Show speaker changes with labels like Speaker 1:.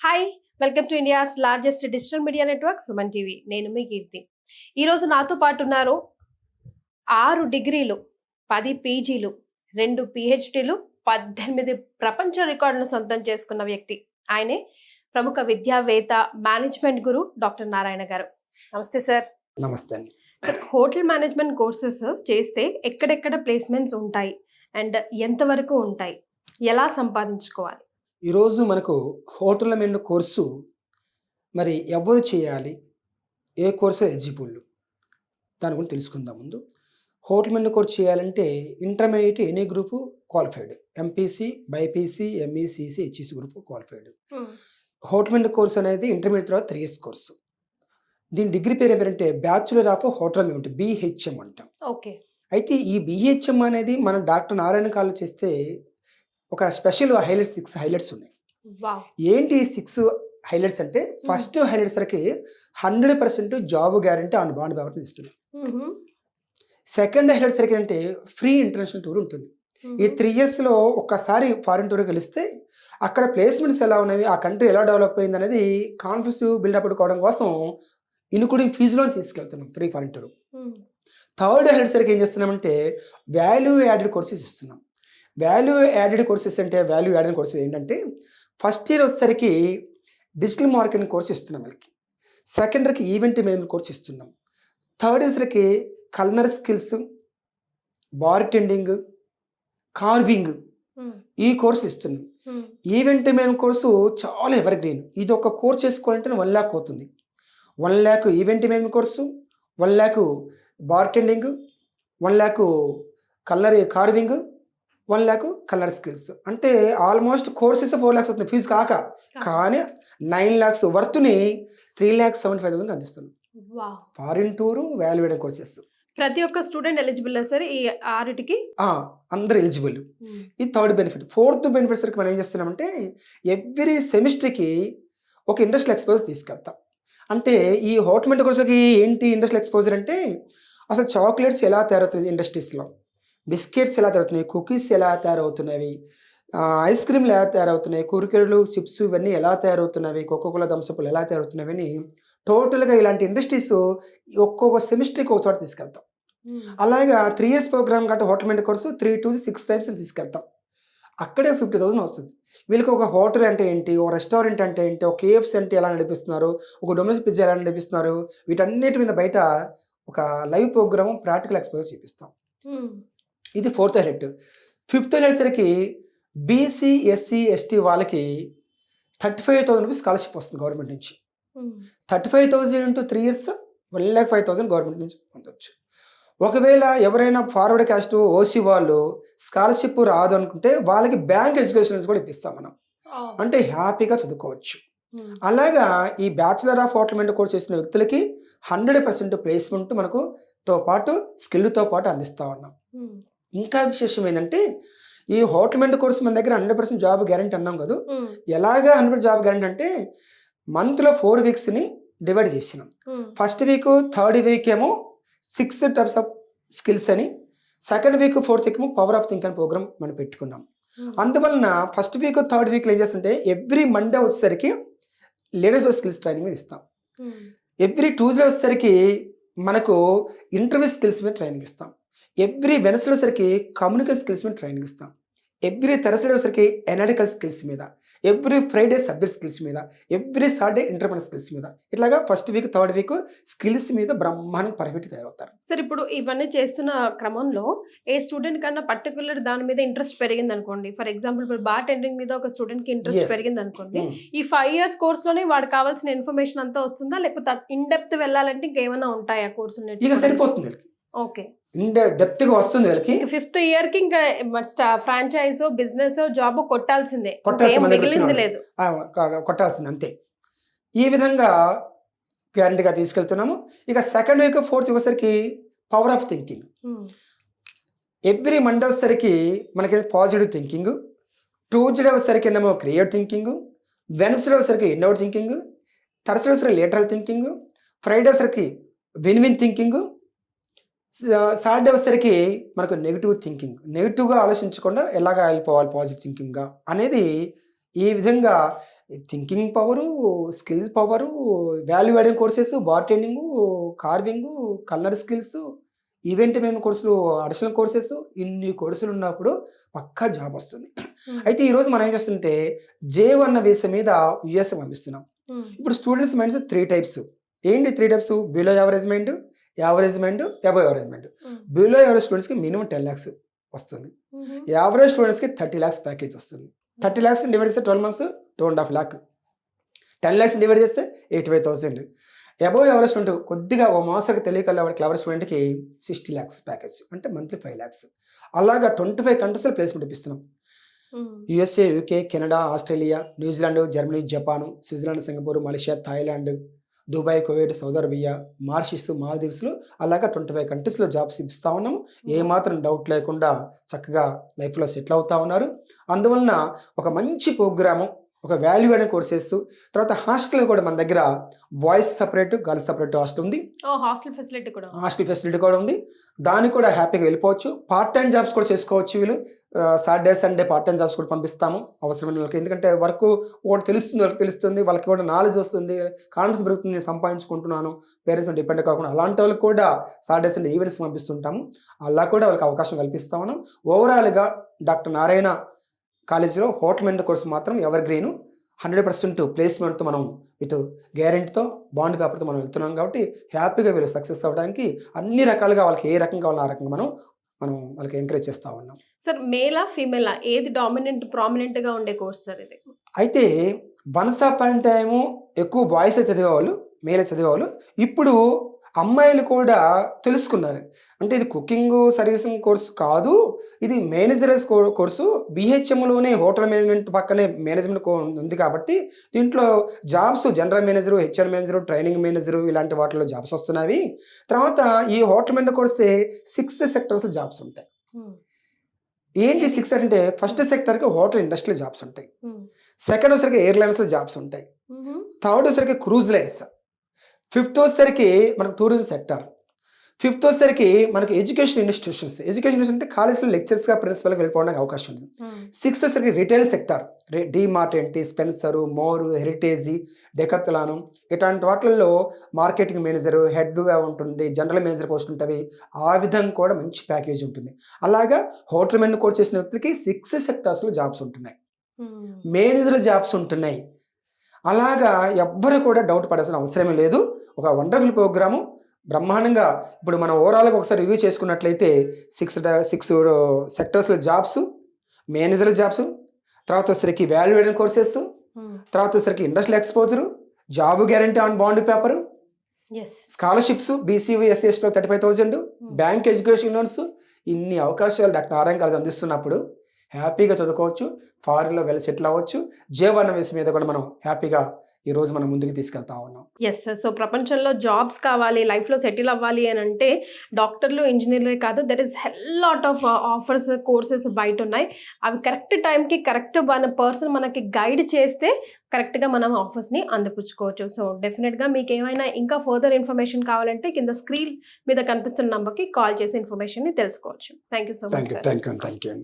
Speaker 1: Hi, welcome to India's largest digital media network Suman TV. నేను మీ కీర్తి. ఈరోజు నాతో పాటు ఉన్నారు 6 డిగ్రీలు, 10 పీజీలు, 2 పిహెచ్డీలు, 18 ప్రపంచ రికార్డులను సొంతం చేసుకున్న వ్యక్తి. ఆయనే ప్రముఖ విద్యావేత్త, మేనేజ్మెంట్ గురు డాక్టర్ నారాయణ గారు. నమస్తే సార్.
Speaker 2: నమస్తే అండి.
Speaker 1: సార్, హోటల్ మేనేజ్మెంట్ కోర్సెస్ చేస్తే ఎక్కడెక్కడ ప్లేస్మెంట్స్ ఉంటాయి అండ్ ఎంతవరకు ఉంటాయి, ఎలా సంపాదించుకోవాలి?
Speaker 2: ఈరోజు మనకు హోటల్ మేనేజ్మెంట్ కోర్సు మరి ఎవరు చేయాలి, ఏ కోర్సు ఎలిజిబుల్, దాని గురించి తెలుసుకుందాం. ముందు హోటల్ మేనేజ్మెంట్ కోర్సు చేయాలంటే intermediate any group qualified, MPC, BiPC, MECC, HEC group qualified. Hotel management course అనేది ఇంటర్మీడియట్ తర్వాత 3 years కోర్సు. దీని డిగ్రీ పేరు ఏమంటే bachelor of hotel management, BHM అంటాం.
Speaker 1: ఓకే.
Speaker 2: అయితే ఈ BHM అనేది మనం డాక్టర్ నారాయణ కాలేజ్ చేస్తే ఒక స్పెషల్ హైలైట్స్, 6 హైలైట్స్ ఉన్నాయి.
Speaker 1: వావ్.
Speaker 2: ఏంటి 6 హైలైట్స్ అంటే, ఫస్ట్ హైలైట్స్ వరకు 100% జాబ్ గ్యారంటీ అనుభవం ఇస్తుంది. సెకండ్ హైలైట్స్ వరకు అంటే ఫ్రీ ఇంటర్నేషనల్ టూర్ ఉంటుంది. ఈ 3 yearsలో ఒక్కసారి ఫారిన్ టూర్ కలిస్తే అక్కడ ప్లేస్మెంట్స్ ఎలా ఉన్నాయి, ఆ కంట్రీ ఎలా డెవలప్ అయింది అనేది కాన్ఫిడెన్స్ బిల్డప్ కావడం కోసం ఇన్క్లూడింగ్ ఫీజులో తీసుకెళ్తున్నాం free foreign tour. Third highlights వరకు ఏం చేస్తున్నామంటే వాల్యూ యాడెడ్ కోర్సెస్ ఇస్తున్నాం. వాల్యూ యాడెడ్ కోర్సెస్ అంటే, వాల్యూ యాడెడ్ కోర్సెస్ ఏంటంటే, ఫస్ట్ ఇయర్ వచ్చేసరికి డిజిటల్ మార్కెటింగ్ కోర్స్ ఇస్తున్నాం వీళ్ళకి. సెకండ్ ఇయర్కి ఈవెంట్ మేనేజ్మెంట్ కోర్స్ ఇస్తున్నాం. థర్డ్ ఇయర్కి culinary skills, bartending, carving, ఈ కోర్సులు ఇస్తున్నాం. ఈవెంట్ మేనేజ్మెంట్ కోర్సు చాలా ఎవర్ గ్రీన్. ఇది ఒక కోర్స్ చేసుకోవాలంటే 1 lakh అవుతుంది. 1 lakh event management course, 1 lakh bar tending, 1 lakh culinary carving, 1 lakh colour skills. అంటే ఆల్మోస్ట్ కోర్సెస్ 4 lakhs అవుతుంది ఫీజు కాక. కానీ 9 lakhs వర్త్ని 3,75,000 అందిస్తున్నాం. Foreign tour, valuated courses.
Speaker 1: ప్రతి ఒక్క స్టూడెంట్ ఎలిజిబుల్ సార్ ఈ 6టికి?
Speaker 2: అందరు ఎలిజిబుల్. ఇది థర్డ్ బెనిఫిట్. ఫోర్త్ బెనిఫిట్ సరికి మనం ఏం చేస్తున్నామంటే ఎవ్రీ సెమిస్టర్కి ఒక ఇండస్ట్రియల్ ఎక్స్పోజర్ తీసుకెళ్తాం. అంటే ఈ హోటల్ మేనేజ్మెంట్ కోర్సులకి ఏంటి ఇండస్ట్రియల్ ఎక్స్పోజర్ అంటే, అసలు చాక్లెట్స్ ఎలా తయారవుతుంది ఇండస్ట్రీస్లో, బిస్కెట్స్ ఎలా తయారవుతున్నాయి, కుకీస్ ఎలా తయారవుతున్నవి, ఐస్ క్రీమ్లు ఎలా తయారవుతున్నాయి, కుర్కురేలు, చిప్స్ ఇవన్నీ ఎలా తయారవుతున్నవి, కోకోకోలా, థమ్సప్లు ఎలా తయారవుతున్నవి అని టోటల్గా ఇలాంటి ఇండస్ట్రీస్ ఒక్కొక్క సెమిస్టర్కి ఒక చోట తీసుకెళ్తాం. అలాగా 3 years ప్రోగ్రామ్ కాబట్టి hotel management course 3 to 6 times తీసుకెళ్తాం. అక్కడే 50,000 వస్తుంది. వీళ్ళకి ఒక హోటల్ అంటే ఏంటి, ఒక రెస్టారెంట్ అంటే ఏంటి, ఒక KFC అంటే ఎలా నడిపిస్తున్నారు, ఒక డొమినోస్ పిజ్జా ఎలా నడిపిస్తున్నారు, వీటన్నిటి మీద బయట ఒక లైవ్ ప్రోగ్రామ్, ప్రాక్టికల్ ఎక్స్పోజర్ చూపిస్తాం. ఇది 4th హైలైట్. 5th హైలైట్ సరికి బీసీ, ఎస్సీ, ఎస్టీ వాళ్ళకి 35,000 రూపీస్ స్కాలర్షిప్ వస్తుంది గవర్నమెంట్ నుంచి. 35,000 into 3 years 1,05,000 గవర్నమెంట్ నుంచి పొందవచ్చు. ఒకవేళ ఎవరైనా ఫార్వర్డ్ క్యాస్ట్, ఓసీ వాళ్ళు స్కాలర్షిప్ రాదు అనుకుంటే వాళ్ళకి బ్యాంక్ ఎడ్యుకేషన్స్ కూడా ఇప్పిస్తాం మనం. అంటే హ్యాపీగా చదువుకోవచ్చు. అలాగా ఈ bachelor of hotel management course చేసిన వ్యక్తులకి 100% ప్లేస్మెంట్ మనకు తో పాటు స్కిల్తో పాటు అందిస్తా ఉన్నాం. ఇంకా విశేషం ఏంటంటే, ఈ హోటల్ మేనేజ్మెంట్ కోర్స్ మన దగ్గర 100% జాబ్ గ్యారంటీ అన్నాం కదా. ఎలాగా 100% జాబ్ గ్యారంటీ అంటే, మంత్లో 4 weeksని డివైడ్ చేసినాం. ఫస్ట్ వీక్, థర్డ్ వీక్ ఏమో 6 types ఆఫ్ స్కిల్స్ అని, సెకండ్ వీక్, ఫోర్త్ వీక్ ఏమో పవర్ ఆఫ్ థింక్ అని ప్రోగ్రామ్ మనం పెట్టుకున్నాం. అందువలన ఫస్ట్ వీక్, థర్డ్ వీక్లో ఏం చేస్తుంటే ఎవ్రీ మండే వచ్చేసరికి లీడర్షిప్ స్కిల్స్ ట్రైనింగ్ మీద ఇస్తాం. ఎవ్రీ ట్యూస్డే వచ్చేసరికి మనకు ఇంటర్వ్యూ స్కిల్స్ మీద ట్రైనింగ్ ఇస్తాం. ఎవ్రీ వెనస్డే వచ్చేసరికి కమ్యూనికేషన్ స్కిల్స్ మీద ట్రైనింగ్ ఇస్తాం. ఎవ్రీ థర్స్డే వచ్చేసరికి ఎనాలిటికల్ స్కిల్స్ మీద, ఎవ్రీ ఫ్రైడే సబ్జెక్ట్ స్కిల్స్ మీద, ఎవ్రీ సాటర్డే ఎంటర్ప్రెన్యూర్ స్కిల్స్ మీద. ఇట్లాగా first week, third week skills మీద బ్రహ్మాండంగా పర్ఫెక్ట్ తయారవుతారు.
Speaker 1: సార్, ఇప్పుడు ఇవన్నీ చేస్తున్న క్రమంలో ఏ స్టూడెంట్ కన్నా పర్టికులర్ దాని మీద ఇంట్రెస్ట్ పెరిగింది అనుకోండి, ఫర్ ఎగ్జాంపుల్ ఇప్పుడు బార్ టెండరింగ్ మీద ఒక స్టూడెంట్కి ఇంట్రెస్ట్ పెరిగింది అనుకోండి, ఈ 5 years కోర్సులోనే వాడికి కావాల్సిన ఇన్ఫర్మేషన్ అంతా వస్తుందా, లేకపోతే ఇన్ డెప్త్ వెళ్ళాలంటే ఇంకేమైనా ఉంటాయా కోర్సు?
Speaker 2: ఇక సరిపోతుంది.
Speaker 1: ఓకే,
Speaker 2: డెప్త్గా వస్తుంది వీళ్ళకి.
Speaker 1: 5th yearకి ఇంకా ఫ్రాంచైజ్, బిజినెస్, జాబ్ కొట్టాల్సిందే, మిగిలింది లేదు,
Speaker 2: కొట్టాల్సింది అంతే. ఈ విధంగా గ్యారంటీగా తీసుకెళ్తున్నాము. ఇక సెకండ్ వీక్, ఫోర్త్ వచ్చేసరికి power of thinking. Every Monday వచ్చేసరికి మనకి పాజిటివ్ థింకింగ్, ట్యూస్డే వచ్చేసరికి ఏమో క్రియేటివ్ థింకింగ్, వెన్స్డే వచ్చేసరికి ఇన్నోవేటివ్ థింకింగ్, థర్స్డే వచ్చేసరికి లేటరల్ థింకింగ్, ఫ్రైడే వచ్చేసరికి విన్ థింకింగ్, సాటర్డే వచ్చేసరికి మనకు నెగిటివ్ థింకింగ్. నెగిటివ్గా ఆలోచించకుండా ఎలాగా వెళ్ళిపోవాలి పాజిటివ్ థింకింగ్గా అనేది ఈ విధంగా thinking power, skills power, value adding courses, bartending, carving, colour skills, event management కోర్సులు, అడిషనల్ కోర్సెస్, ఇన్ని కోర్సులు ఉన్నప్పుడు పక్కా జాబ్ వస్తుంది. అయితే ఈరోజు మనం ఏం చేస్తుంటే J1 వీసా మీద యుఎస్ పంపిస్తున్నాం. ఇప్పుడు స్టూడెంట్స్ మైండ్స్ 3 టైప్స్. ఏంటి 3 types? Below average mind, average mind, above average mind. Below average స్టూడెంట్స్కి మినిమం 10 lakhs వస్తుంది. యావరేజ్ స్టూడెంట్స్కి 30 lakhs ప్యాకేజ్ వస్తుంది. 30 lakhs డివైడ్ చేస్తే 12 months 2.5 lakh. 10 lakhs డివైడ్ చేస్తే 85,000. అబవ్ యావరేజ్ స్టూడెంట్ కొద్దిగా ఓ మాసానికి తెలియకల్లా క్లవర్ స్టూడెంట్కి 60 lakhs ప్యాకేజ్, అంటే మంత్లీ 5 lakhs. అలాగా 25 కంట్రీస్లో ప్లేస్మెంట్ ఇప్పిస్తున్నాం. USA, UK, Canada, Australia, New Zealand, Germany, Japan, Switzerland, Singapore, Malaysia, Thailand, Dubai, Kuwait, Saudi Arabia, Mauritius, మాల్దీవ్స్లో అలాగా 25 కంట్రీస్లో జాబ్స్ ఇప్పిస్తూ ఉన్నాము. ఏమాత్రం డౌట్ లేకుండా చక్కగా లైఫ్లో సెటిల్ అవుతూ ఉన్నారు. అందువలన ఒక మంచి ప్రోగ్రాము, ఒక వాల్యూ యాడెడ్ కోర్సెస్, తర్వాత హాస్టల్ కూడా మన దగ్గర boys separate, girls separate hostel ఉంది. హాస్టల్ ఫెసిలిటీ కూడా ఉంది. దానికి కూడా హ్యాపీగా వెళ్ళిపోవచ్చు. పార్ట్ టైం జాబ్స్ కూడా చేసుకోవచ్చు. వీళ్ళు Saturday, Sunday part time jobs కూడా పంపిస్తాము అవసరమైన వాళ్ళకి. ఎందుకంటే వర్క్ ఒకటి తెలుస్తుంది, వాళ్ళకి కూడా నాలెడ్జ్ వస్తుంది, కాన్ఫిడెన్స్ పెరుగుతుంది, సంపాదించుకుంటున్నాను, పేరెంట్స్ మీద డిపెండ్ కాకుండా అలాంటి వాళ్ళకి కూడా సాటర్డే, సండే ఈవెంట్స్ పంపిస్తుంటాము. అలా కూడా వాళ్ళకి అవకాశం కల్పిస్తాము. ఓవరాల్గా డాక్టర్ నారాయణ కాలేజీలో హోటల్ మేనేజ్మెంట్ కోర్సు మాత్రం ఎవర్ గ్రీన్, 100% ప్లేస్మెంట్తో మనం విత్ గ్యారెంటీతో, బాండ్ పేపర్తో మనం వెళ్తున్నాం. కాబట్టి హ్యాపీగా వీళ్ళు సక్సెస్ అవ్వడానికి అన్ని రకాలుగా వాళ్ళకి ఏ రకంగా కావాలో ఆ రకంగా మనం వాళ్ళకి ఎంకరేజ్ చేస్తూ ఉన్నాం.
Speaker 1: సార్ మేలా ఫీమేలా ఏది ప్రామినెంట్గా ఉండే కోర్స్ సార్ ఇది? అయితే
Speaker 2: వన్స్ అపాన్ టైము ఎక్కువ బాయ్సే చదివేవాళ్ళు, మేలే చదివేవాళ్ళు. ఇప్పుడు అమ్మాయిలు కూడా తెలుసుకున్నారు. అంటే ఇది కుకింగ్ సర్వీసింగ్ కోర్సు కాదు, ఇది మేనేజర్స్ కోర్సు. BHMలోనే హోటల్ మేనేజ్మెంట్ పక్కనే మేనేజ్మెంట్ ఉంది కాబట్టి దీంట్లో jobs general manager, HR manager, training manager ఇలాంటి వాటిలో జాబ్స్ వస్తున్నాయి. తర్వాత ఈ హోటల్ మేనేజ్మెంట్ కోర్సే 6 సెక్టర్స్ జాబ్స్ ఉంటాయి. ఏంటి 6 అంటే ఫస్ట్ సెక్టర్కి హోటల్ ఇండస్ట్రీలో జాబ్స్ ఉంటాయి, సెకండ్ వచ్చరికి ఎయిర్లైన్స్లో జాబ్స్ ఉంటాయి, థర్డ్ వచ్చరికి క్రూజ్ లైన్స్, ఫిఫ్త్ వచ్చరికి మనకు టూరిజం సెక్టర్, ఫిఫ్త్ వచ్చరికి మనకి ఎడ్యుకేషన్ ఇన్స్టిట్యూషన్స్ అంటే కాలేజ్లో లెక్చర్స్గా ప్రిన్సిపల్గా వెళ్ళిపోవడానికి అవకాశం ఉంది. సిక్స్త్ వచ్చరికి రిటైల్ సెక్టర్, డీమార్ట్ ఏంటి, స్పెన్సరు, మోరు, హెరిటేజ్, డెకత్లాను ఇట్లాంటి వాటిల్లో మార్కెటింగ్ మేనేజరు, హెడ్గా ఉంటుంది, జనరల్ మేనేజర్ పోస్ట్ ఉంటుంది. ఆ విధంగా కూడా మంచి ప్యాకేజ్ ఉంటుంది. అలాగా హోటల్ మేనేజ్ కోర్స్ చేసిన వ్యక్తికి 6 సెక్టార్స్లో జాబ్స్ ఉంటున్నాయి, మేనేజర్ జాబ్స్ ఉంటున్నాయి. అలాగా ఎవ్వరు కూడా డౌట్ పడాల్సిన అవసరమే లేదు. ఒక వండర్ఫుల్ ప్రోగ్రాము బ్రహ్మాండంగా. ఇప్పుడు మనం ఓవరాల్గా ఒకసారి రివ్యూ చేసుకున్నట్లయితే 6 సెక్టర్స్లో జాబ్స్, మేనేజర్ జాబ్స్, తర్వాత వచ్చరికి వాల్యూ యాడెడ్ కోర్సెస్, తర్వాత వచ్చరికి industrial exposure, job guarantee on bond paper, scholarships BCV SCSలో 35,000, bank education loans, ఇన్ని అవకాశాలు డాక్టర్ నారాయణ కాలేజ్ అందిస్తున్నప్పుడు హ్యాపీగా చదువుకోవచ్చు, ఫారిన్లో వెళ్ళి సెటిల్ అవ్వచ్చు. J1 వీసా మీద కూడా మనం హ్యాపీగా ఈరోజు మనం ముందుకు తీసుకెళ్తా ఉన్నాం.
Speaker 1: సో ప్రపంచంలో జాబ్స్ కావాలి, లైఫ్లో సెటిల్ అవ్వాలి అని అంటే డాక్టర్లు, ఇంజనీర్లే కాదు, there is lot of offers, courses బయట ఉన్నాయి. అవి కరెక్ట్ టైంకి కరెక్ట్ పర్సన్ మనకి గైడ్ చేస్తే కరెక్ట్గా మనం ఆఫర్స్ని అందిపుచ్చుకోవచ్చు. సో డెఫినెట్గా మీకు ఏమైనా ఇంకా ఫర్దర్ ఇన్ఫర్మేషన్ కావాలంటే కింద స్క్రీన్ మీద కనిపిస్తున్న నంబర్కి కాల్ చేసి ఇన్ఫర్మేషన్ని తెలుసుకోవచ్చు. Thank you so much.
Speaker 2: Thank you.